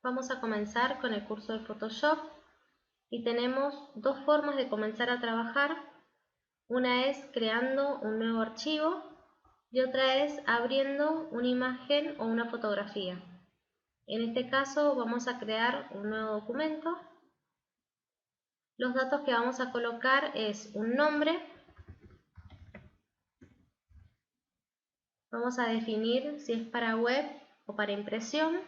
Vamos a comenzar con el curso de Photoshop y tenemos dos formas de comenzar a trabajar. Una es creando un nuevo archivo y otra es abriendo una imagen o una fotografía. En este caso vamos a crear un nuevo documento. Los datos que vamos a colocar es un nombre. Vamos a definir si es para web o para impresión.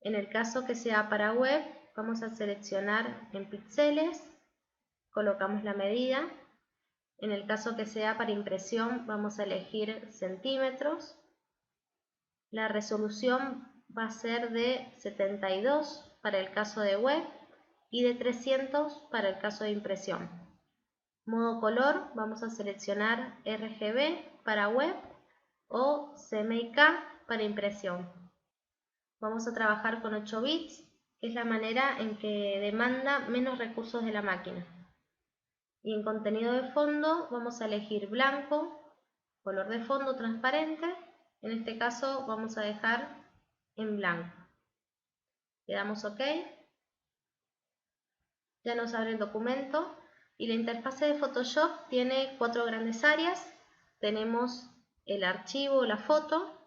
En el caso que sea para web, vamos a seleccionar en píxeles, colocamos la medida. En el caso que sea para impresión, vamos a elegir centímetros. La resolución va a ser de 72 para el caso de web y de 300 para el caso de impresión. Modo color, vamos a seleccionar RGB para web o CMYK para impresión. Vamos a trabajar con 8 bits, que es la manera en que demanda menos recursos de la máquina. Y en contenido de fondo vamos a elegir blanco, color de fondo transparente. En este caso vamos a dejar en blanco. Le damos OK. Ya nos abre el documento y la interfase de Photoshop tiene 4 grandes áreas. Tenemos el archivo, la foto.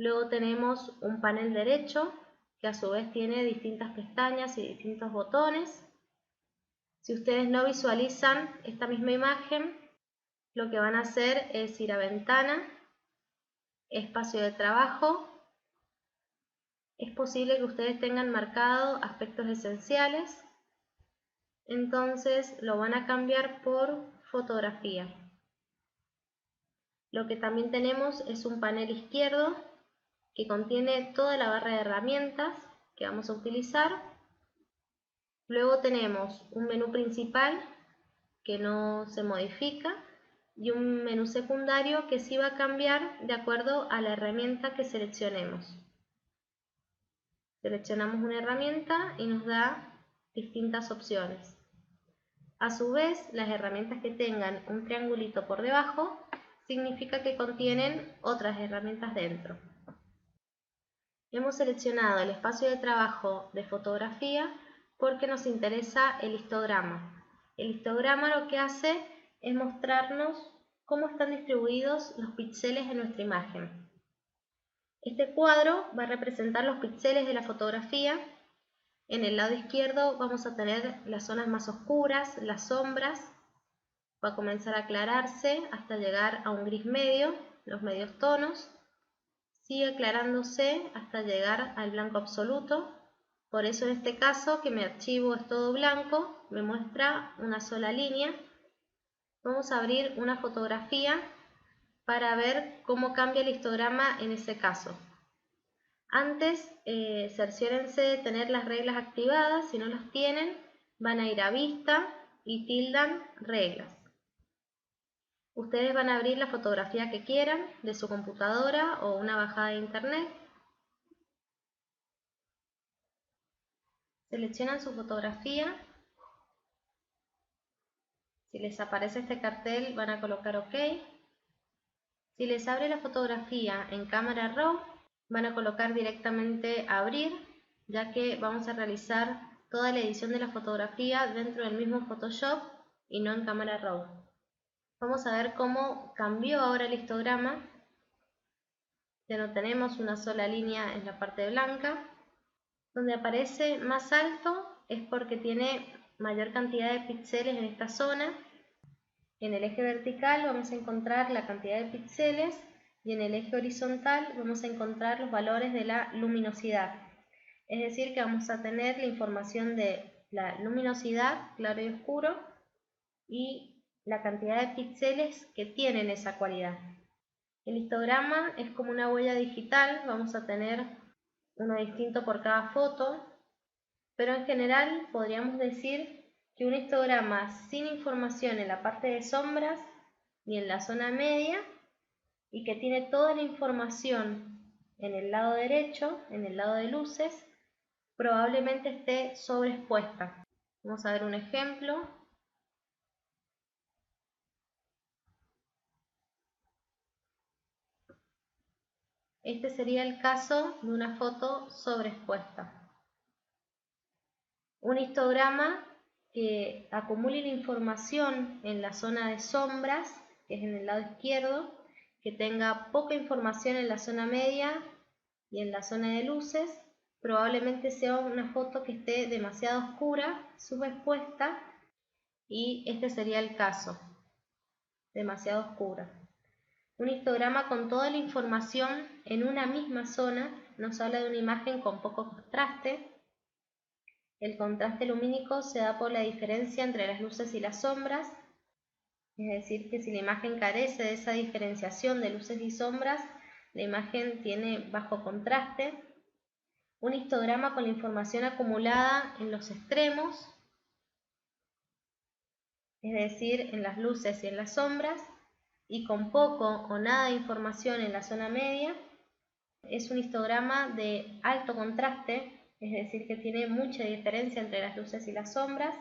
Luego tenemos un panel derecho que a su vez tiene distintas pestañas y distintos botones. Si ustedes no visualizan esta misma imagen, lo que van a hacer es ir a Ventana, Espacio de trabajo. Es posible que ustedes tengan marcado aspectos esenciales, entonces lo van a cambiar por fotografía. Lo que también tenemos es un panel izquierdo que contiene toda la barra de herramientas que vamos a utilizar. Luego tenemos un menú principal que no se modifica y un menú secundario que sí va a cambiar de acuerdo a la herramienta que seleccionemos. Seleccionamos una herramienta y nos da distintas opciones. A su vez, las herramientas que tengan un triangulito por debajo significa que contienen otras herramientas dentro. Hemos seleccionado el espacio de trabajo de fotografía porque nos interesa el histograma. El histograma lo que hace es mostrarnos cómo están distribuidos los píxeles en nuestra imagen. Este cuadro va a representar los píxeles de la fotografía. En el lado izquierdo vamos a tener las zonas más oscuras, las sombras. Va a comenzar a aclararse hasta llegar a un gris medio, los medios tonos. Sigue aclarándose hasta llegar al blanco absoluto. Por eso en este caso, que mi archivo es todo blanco, me muestra una sola línea. Vamos a abrir una fotografía para ver cómo cambia el histograma en ese caso. Antes, cerciórense de tener las reglas activadas. Si no las tienen, van a ir a Vista y tildan Reglas. Ustedes van a abrir la fotografía que quieran de su computadora o una bajada de internet. Seleccionan su fotografía. Si les aparece este cartel, van a colocar OK. Si les abre la fotografía en cámara RAW, van a colocar directamente Abrir, ya que vamos a realizar toda la edición de la fotografía dentro del mismo Photoshop y no en cámara RAW. Vamos a ver cómo cambió ahora el histograma. Ya no tenemos una sola línea en la parte blanca. Donde aparece más alto es porque tiene mayor cantidad de píxeles en esta zona. En el eje vertical vamos a encontrar la cantidad de píxeles y en el eje horizontal vamos a encontrar los valores de la luminosidad. Es decir, que vamos a tener la información de la luminosidad, claro y oscuro, y la cantidad de píxeles que tienen esa cualidad. El histograma es como una huella digital, vamos a tener uno distinto por cada foto, pero en general podríamos decir que un histograma sin información en la parte de sombras y en la zona media y que tiene toda la información en el lado derecho, en el lado de luces, probablemente esté sobreexpuesta. Vamos a ver un ejemplo. Este sería el caso de una foto sobreexpuesta. Un histograma que acumule la información en la zona de sombras, que es en el lado izquierdo, que tenga poca información en la zona media y en la zona de luces, probablemente sea una foto que esté demasiado oscura, subexpuesta, y este sería el caso, demasiado oscura. Un histograma con toda la información en una misma zona nos habla de una imagen con poco contraste. El contraste lumínico se da por la diferencia entre las luces y las sombras, es decir, que si la imagen carece de esa diferenciación de luces y sombras, la imagen tiene bajo contraste. Un histograma con la información acumulada en los extremos, es decir, en las luces y en las sombras, y con poco o nada de información en la zona media, es un histograma de alto contraste, es decir, que tiene mucha diferencia entre las luces y las sombras.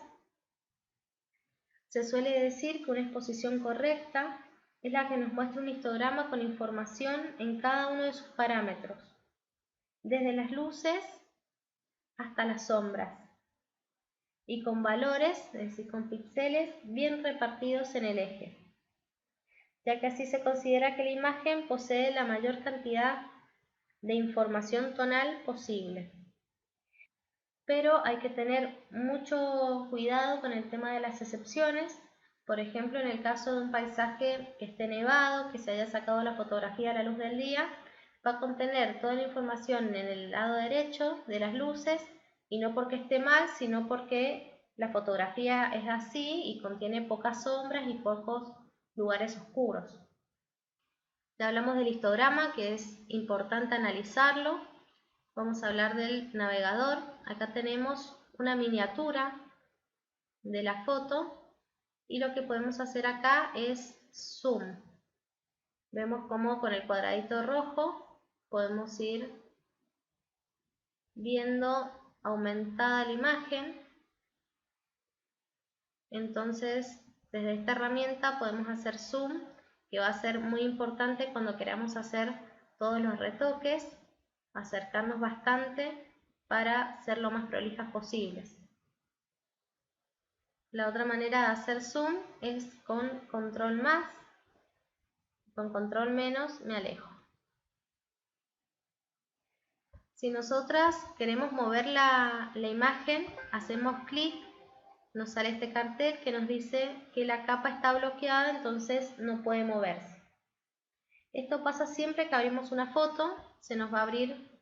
Se suele decir que una exposición correcta es la que nos muestra un histograma con información en cada uno de sus parámetros, desde las luces hasta las sombras, y con valores, es decir, con píxeles bien repartidos en el eje, ya que así se considera que la imagen posee la mayor cantidad de información tonal posible. Pero hay que tener mucho cuidado con el tema de las excepciones. Por ejemplo, en el caso de un paisaje que esté nevado, que se haya sacado la fotografía a la luz del día, va a contener toda la información en el lado derecho de las luces, y no porque esté mal, sino porque la fotografía es así y contiene pocas sombras y pocos lugares oscuros. Ya hablamos del histograma, que es importante analizarlo. Vamos a hablar del navegador. Acá tenemos una miniatura de la foto y lo que podemos hacer acá es zoom. Vemos cómo con el cuadradito rojo podemos ir viendo aumentada la imagen. Entonces, desde esta herramienta podemos hacer zoom, que va a ser muy importante cuando queramos hacer todos los retoques, acercarnos bastante para ser lo más prolijas posibles. La otra manera de hacer zoom es con control más, con control menos me alejo. Si nosotras queremos mover la imagen, hacemos clic, nos sale este cartel que nos dice que la capa está bloqueada, entonces no puede moverse. Esto pasa siempre que abrimos una foto, se nos va a abrir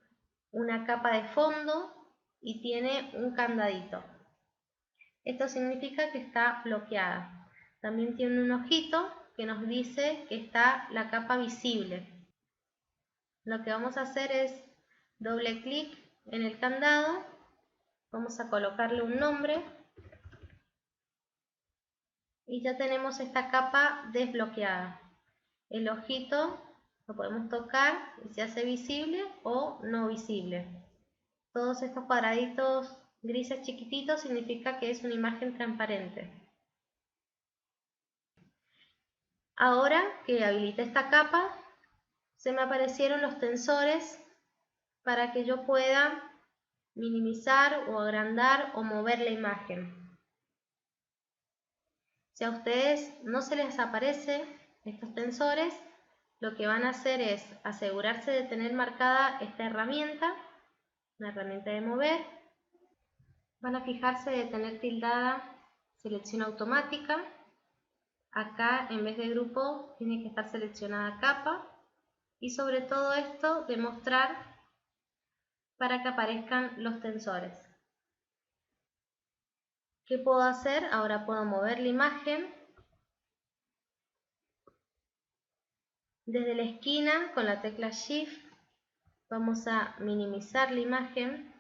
una capa de fondo y tiene un candadito. Esto significa que está bloqueada. También tiene un ojito que nos dice que está la capa visible. Lo que vamos a hacer es doble clic en el candado, vamos a colocarle un nombre y ya tenemos esta capa desbloqueada. El ojito lo podemos tocar y se hace visible o no visible. Todos estos cuadraditos grises chiquititos significa que es una imagen transparente. Ahora que habilité esta capa, se me aparecieron los tensores para que yo pueda minimizar o agrandar o mover la imagen. Si a ustedes no se les aparecen estos tensores, lo que van a hacer es asegurarse de tener marcada esta herramienta, la herramienta de mover. Van a fijarse de tener tildada selección automática. Acá en vez de grupo tiene que estar seleccionada capa. Y sobre todo esto de mostrar para que aparezcan los tensores. ¿Qué puedo hacer? Ahora puedo mover la imagen desde la esquina con la tecla Shift. Vamos a minimizar la imagen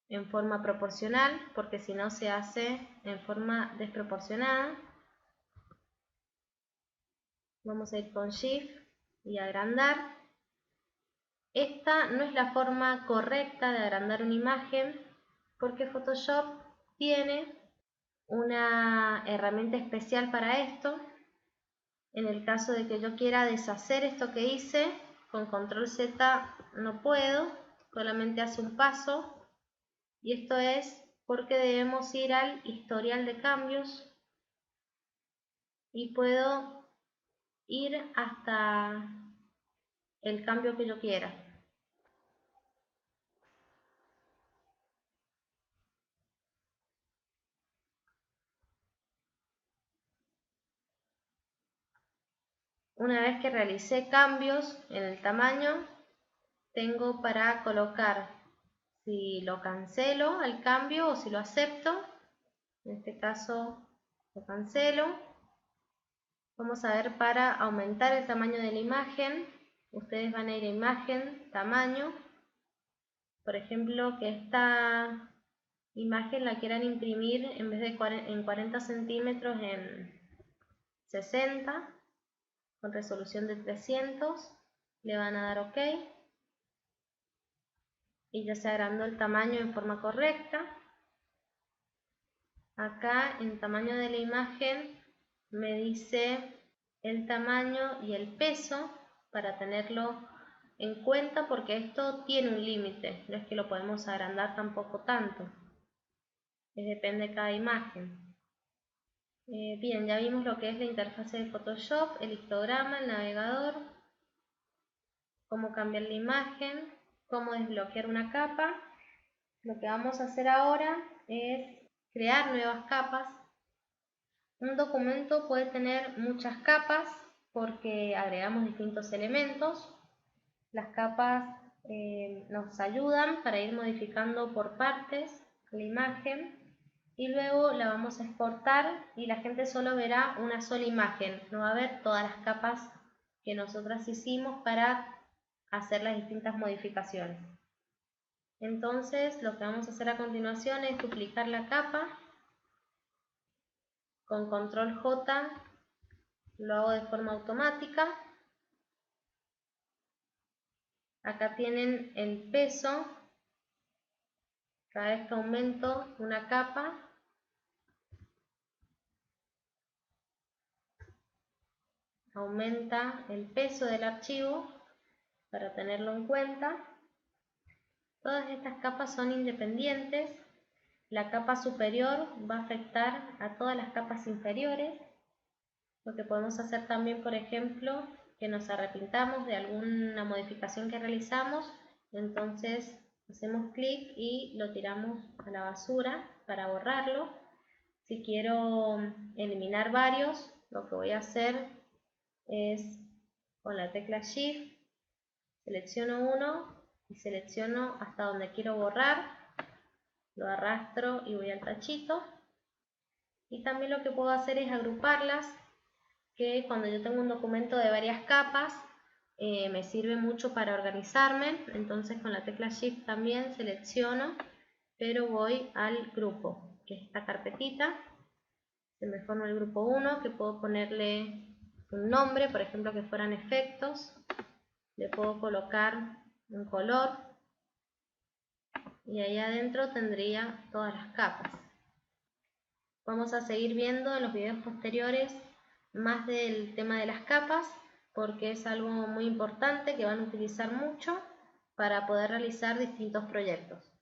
en forma proporcional, porque si no se hace en forma desproporcionada. Vamos a ir con Shift y agrandar. Esta no es la forma correcta de agrandar una imagen, porque Photoshop tiene una herramienta especial para esto. En el caso de que yo quiera deshacer esto que hice, con control Z no puedo, solamente hace un paso, y esto es porque debemos ir al historial de cambios y puedo ir hasta el cambio que yo quiera. Una vez que realicé cambios en el tamaño, tengo para colocar si lo cancelo al cambio o si lo acepto. En este caso lo cancelo. Vamos a ver para aumentar el tamaño de la imagen. Ustedes van a ir a imagen, tamaño. Por ejemplo, que esta imagen la quieran imprimir en vez de en 40 centímetros en 60, con resolución de 300. Le van a dar OK. Y ya se agrandó el tamaño en forma correcta. Acá en tamaño de la imagen me dice el tamaño y el peso para tenerlo en cuenta, porque esto tiene un límite, no es que lo podemos agrandar tampoco tanto, depende de cada imagen. Bien, ya vimos lo que es la interfase de Photoshop, el histograma, el navegador, cómo cambiar la imagen, cómo desbloquear una capa. Lo que vamos a hacer ahora es crear nuevas capas. Un documento puede tener muchas capas porque agregamos distintos elementos. Las capas nos ayudan para ir modificando por partes la imagen y luego la vamos a exportar y la gente solo verá una sola imagen, no va a ver todas las capas que nosotras hicimos para hacer las distintas modificaciones. Entonces lo que vamos a hacer a continuación es duplicar la capa. Con control J lo hago de forma automática. Acá tienen el peso. Cada vez que aumento una capa, aumenta el peso del archivo para tenerlo en cuenta. Todas estas capas son independientes. La capa superior va a afectar a todas las capas inferiores. Lo que podemos hacer también, por ejemplo, que nos arrepintamos de alguna modificación que realizamos, entonces hacemos clic y lo tiramos a la basura para borrarlo. Si quiero eliminar varios, lo que voy a hacer es con la tecla Shift, selecciono uno y selecciono hasta donde quiero borrar, lo arrastro y voy al tachito. Y también lo que puedo hacer es agruparlas, que cuando yo tengo un documento de varias capas me sirve mucho para organizarme. Entonces con la tecla Shift también selecciono, pero voy al grupo, que es esta carpetita. Se me forma el grupo 1, que puedo ponerle un nombre, por ejemplo que fueran efectos. Le puedo colocar un color y ahí adentro tendría todas las capas. Vamos a seguir viendo en los videos posteriores más del tema de las capas, porque es algo muy importante que van a utilizar mucho para poder realizar distintos proyectos.